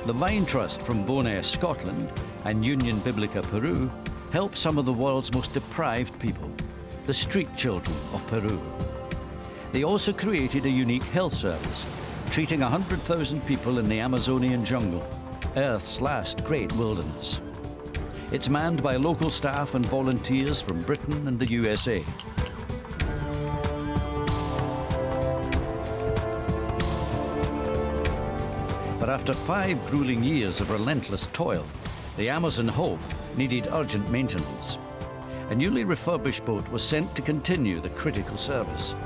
The Vine Trust from Bowness, Scotland, and Union Biblica, Peru, help some of the world's most deprived people, the street children of Peru. They also created a unique health service, treating 100,000 people in the Amazonian jungle, Earth's last great wilderness. It's manned by local staff and volunteers from Britain and the USA. But after 5 grueling years of relentless toil, the Amazon Hope needed urgent maintenance. A newly refurbished boat was sent to continue the critical service.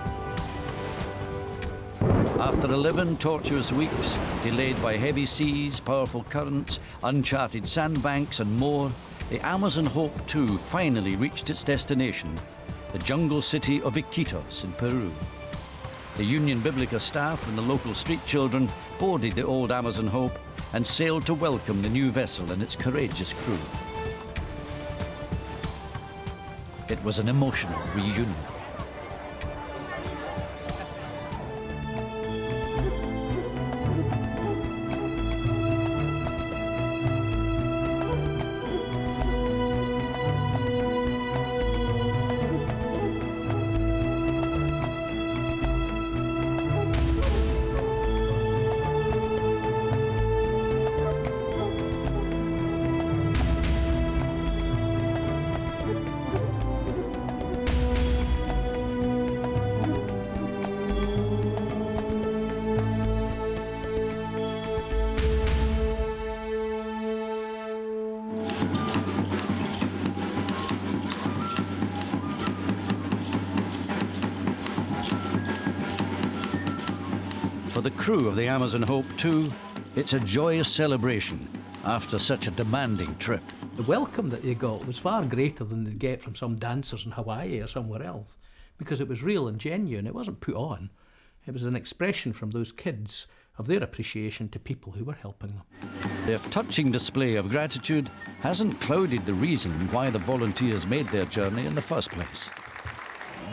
After 11 tortuous weeks, delayed by heavy seas, powerful currents, uncharted sandbanks and more, the Amazon Hope 2 finally reached its destination, the jungle city of Iquitos in Peru. The Union Biblica staff and the local street children boarded the old Amazon Hope and sailed to welcome the new vessel and its courageous crew. It was an emotional reunion. For the crew of the Amazon Hope 2, it's a joyous celebration after such a demanding trip. The welcome that they got was far greater than they'd get from some dancers in Hawaii or somewhere else, because it was real and genuine. It wasn't put on. It was an expression from those kids of their appreciation to people who were helping them. Their touching display of gratitude hasn't clouded the reason why the volunteers made their journey in the first place.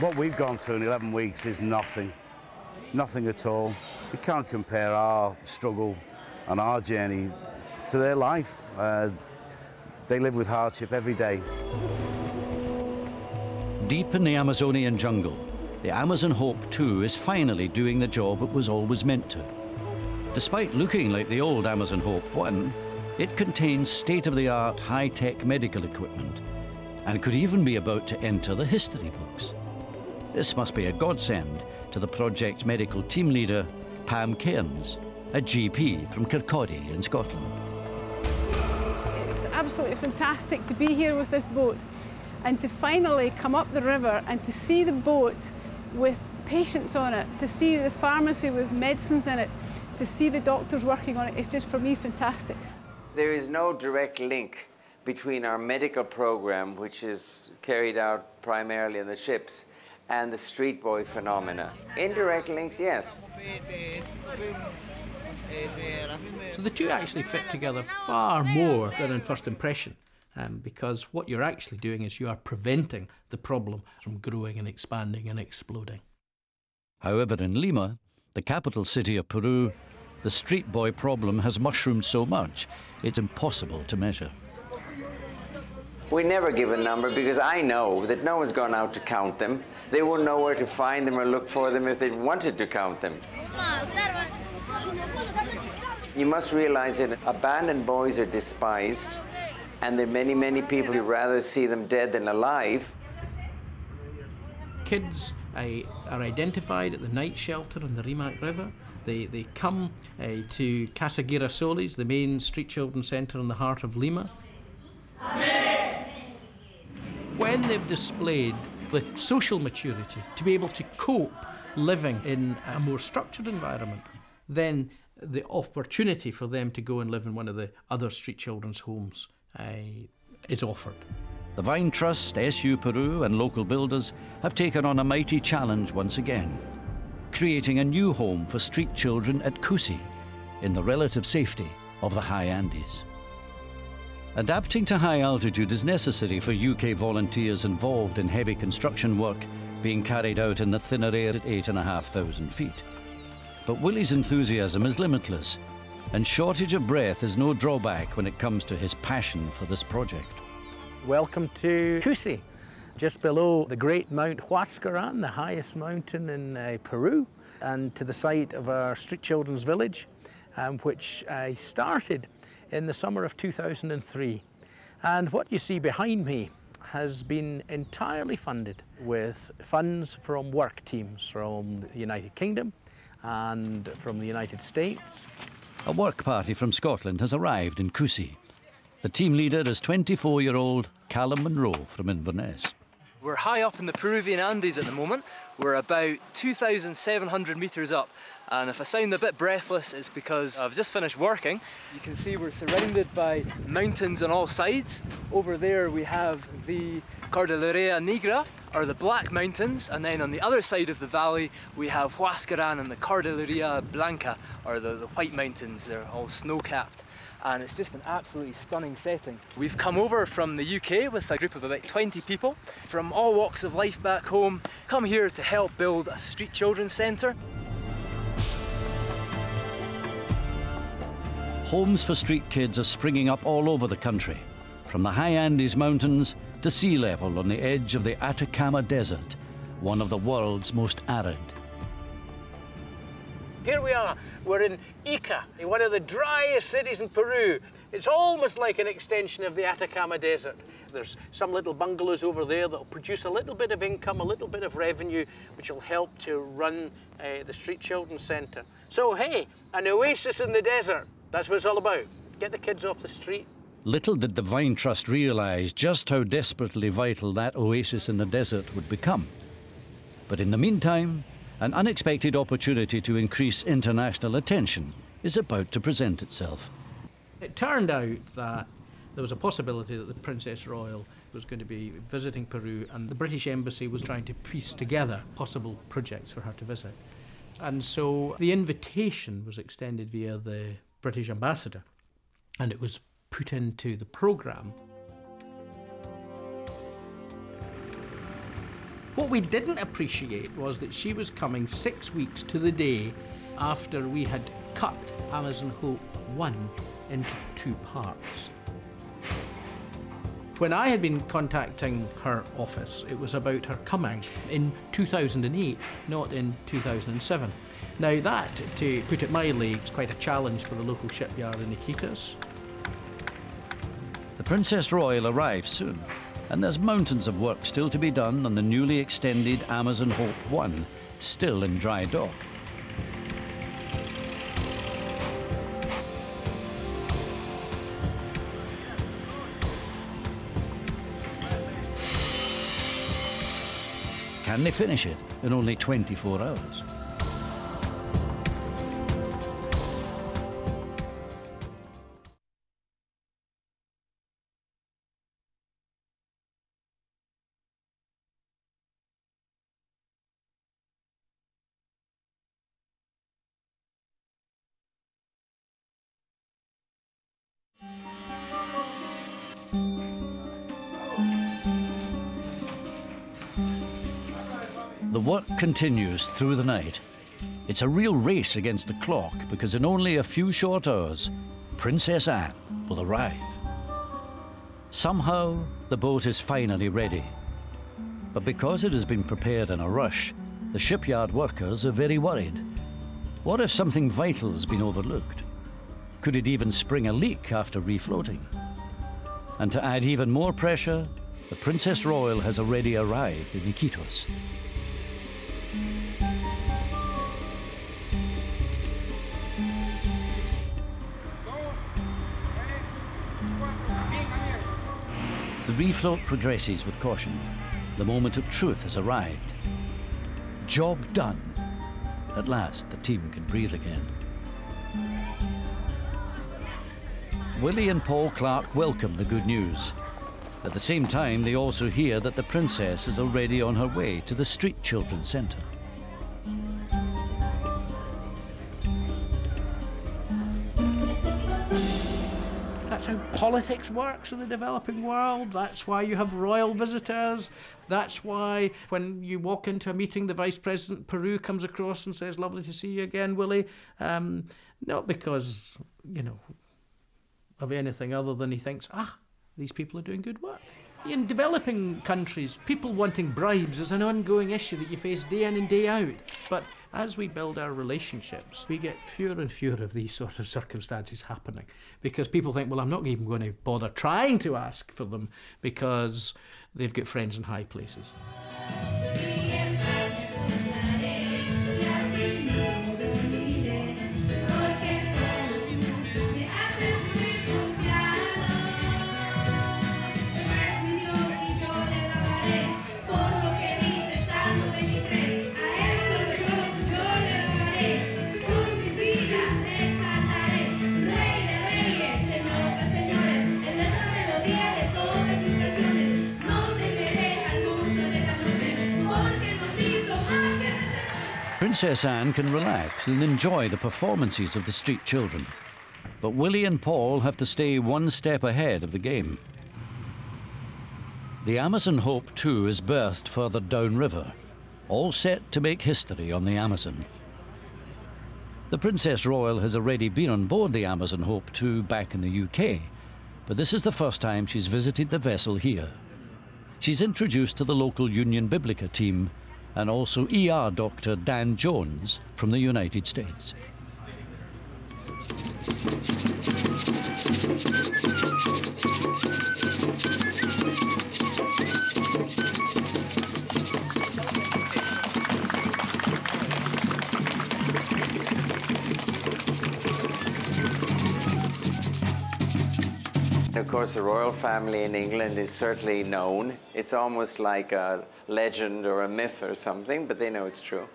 What we've gone through in 11 weeks is nothing. Nothing at all. We can't compare our struggle and our journey to their life. They live with hardship every day. Deep in the Amazonian jungle, the Amazon Hope 2 is finally doing the job it was always meant to. Despite looking like the old Amazon Hope 1, it contains state-of-the-art high-tech medical equipment and could even be about to enter the history books. This must be a godsend to the project's medical team leader, Pam Cairns, a GP from Kirkcaldy in Scotland. It's absolutely fantastic to be here with this boat and to finally come up the river and to see the boat with patients on it, to see the pharmacy with medicines in it, to see the doctors working on it. It's just, for me, fantastic. There is no direct link between our medical program, which is carried out primarily in the ships, and the street boy phenomena. Indirect links, yes. So the two actually fit together far more than in first impression, because what you're actually doing is you are preventing the problem from growing and expanding and exploding. However, in Lima, the capital city of Peru, the street boy problem has mushroomed so much it's impossible to measure. We never give a number because I know that no one's gone out to count them. They wouldn't know where to find them or look for them if they wanted to count them. You must realize that abandoned boys are despised, and there are many, many people who rather see them dead than alive. Kids are identified at the night shelter on the Rimac River. They come to Casa Girasoles, the main street children's centre in the heart of Lima. When they've displayed the social maturity to be able to cope living in a more structured environment, then the opportunity for them to go and live in one of the other street children's homes is offered. The Vine Trust, SU Peru and local builders have taken on a mighty challenge once again, creating a new home for street children at Cusi in the relative safety of the high Andes. Adapting to high altitude is necessary for UK volunteers involved in heavy construction work being carried out in the thinner air at 8,500 feet. But Willie's enthusiasm is limitless. and shortage of breath is no drawback when it comes to his passion for this project. Welcome to Cusey, just below the great Mount Huascaran, the highest mountain in Peru, and to the site of our Street Children's Village, which I started in the summer of 2003. And what you see behind me has been entirely funded with funds from work teams from the United Kingdom and from the United States. A work party from Scotland has arrived in Cusey. The team leader is 24-year-old Callum Monroe from Inverness. We're high up in the Peruvian Andes at the moment. We're about 2,700 metres up. And if I sound a bit breathless, it's because I've just finished working. You can see we're surrounded by mountains on all sides. Over there we have the Cordillera Negra, or the Black Mountains, and then on the other side of the valley we have Huascaran and the Cordillera Blanca, or the White Mountains. They're all snow-capped. And it's just an absolutely stunning setting. We've come over from the UK with a group of about 20 people from all walks of life back home, come here to help build a street children's centre. Homes for street kids are springing up all over the country, from the high Andes Mountains to sea level on the edge of the Atacama Desert, one of the world's most arid. Here we are, we're in Ica, one of the driest cities in Peru. It's almost like an extension of the Atacama Desert. There's some little bungalows over there that will produce a little bit of income, a little bit of revenue, which will help to run the Street Children's Centre. So hey, an oasis in the desert, that's what it's all about. Get the kids off the street. Little did the Vine Trust realise just how desperately vital that oasis in the desert would become. But in the meantime, an unexpected opportunity to increase international attention is about to present itself. It turned out that there was a possibility that the Princess Royal was going to be visiting Peru, and the British Embassy was trying to piece together possible projects for her to visit. And so the invitation was extended via the British ambassador, and it was put into the programme. What we didn't appreciate was that she was coming 6 weeks to the day after we had cut Amazon Hope 1 into 2 parts. When I had been contacting her office, it was about her coming in 2008, not in 2007. Now that, to put it mildly, is quite a challenge for the local shipyard in Iquitos. The Princess Royal arrives soon, and there's mountains of work still to be done on the newly extended Amazon Hope 1, still in dry dock. Can they finish it in only 24 hours? The work continues through the night. It's a real race against the clock because in only a few short hours, Princess Anne will arrive. Somehow, the boat is finally ready. But because it has been prepared in a rush, the shipyard workers are very worried. What if something vital has been overlooked? Could it even spring a leak after refloating? And to add even more pressure, the Princess Royal has already arrived in Iquitos. The refloat progresses with caution. The moment of truth has arrived. Job done. At last, the team can breathe again. Willie and Paul Clark welcome the good news. At the same time, they also hear that the princess is already on her way to the Street Children's Centre. That's how politics works in the developing world. That's why you have royal visitors. That's why when you walk into a meeting, the Vice President of Peru comes across and says, "Lovely to see you again, Willie." Not because, you know, of anything other than he thinks, these people are doing good work. In developing countries, people wanting bribes is an ongoing issue that you face day in and day out. But as we build our relationships, we get fewer and fewer of these sort of circumstances happening, because people think, well, I'm not even going to bother trying to ask for them because they've got friends in high places. Princess Anne can relax and enjoy the performances of the street children. But Willie and Paul have to stay one step ahead of the game. The Amazon Hope too is berthed further downriver, all set to make history on the Amazon. The Princess Royal has already been on board the Amazon Hope 2 back in the UK, but this is the first time she's visited the vessel here. She's introduced to the local Union Biblica team and also ER Dr. Dan Jones from the United States. Of course, the royal family in England is certainly known. It's almost like a legend or a myth or something, but they know it's true.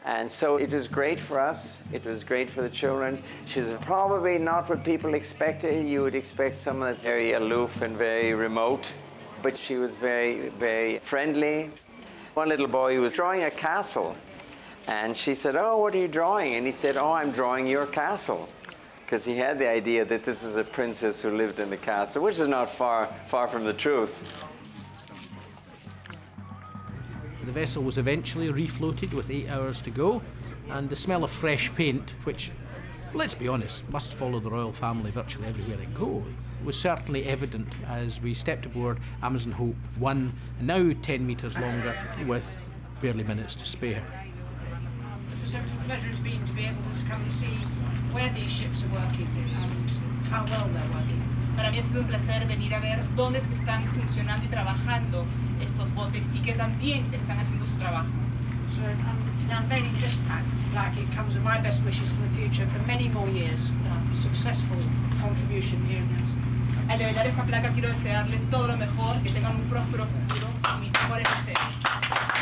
And so it was great for us. It was great for the children. She's probably not what people expected. You would expect someone that's very aloof and very remote, but she was very, very friendly. One little boy was drawing a castle, and she said, "Oh, what are you drawing?" And he said, "Oh, I'm drawing your castle," because he had the idea that this was a princess who lived in the castle, which is not far from the truth. The vessel was eventually refloated with 8 hours to go, and the smell of fresh paint, which, let's be honest, must follow the royal family virtually everywhere it goes, was certainly evident as we stepped aboard Amazon Hope 1, now 10 metres longer, with barely minutes to spare. It's a pleasure it's been to be able to come and see where these ships are working and how well they're working. Para mí ha sido un placer venir a ver dónde es que están funcionando y trabajando estos botes y que también están haciendo su trabajo. So I'm unveiling this plaque. It comes with my best wishes for the future for many more years for successful contribution here in this. Al revelar esta placa quiero desearles todo lo mejor, que tengan un próspero futuro y mis mejores deseos.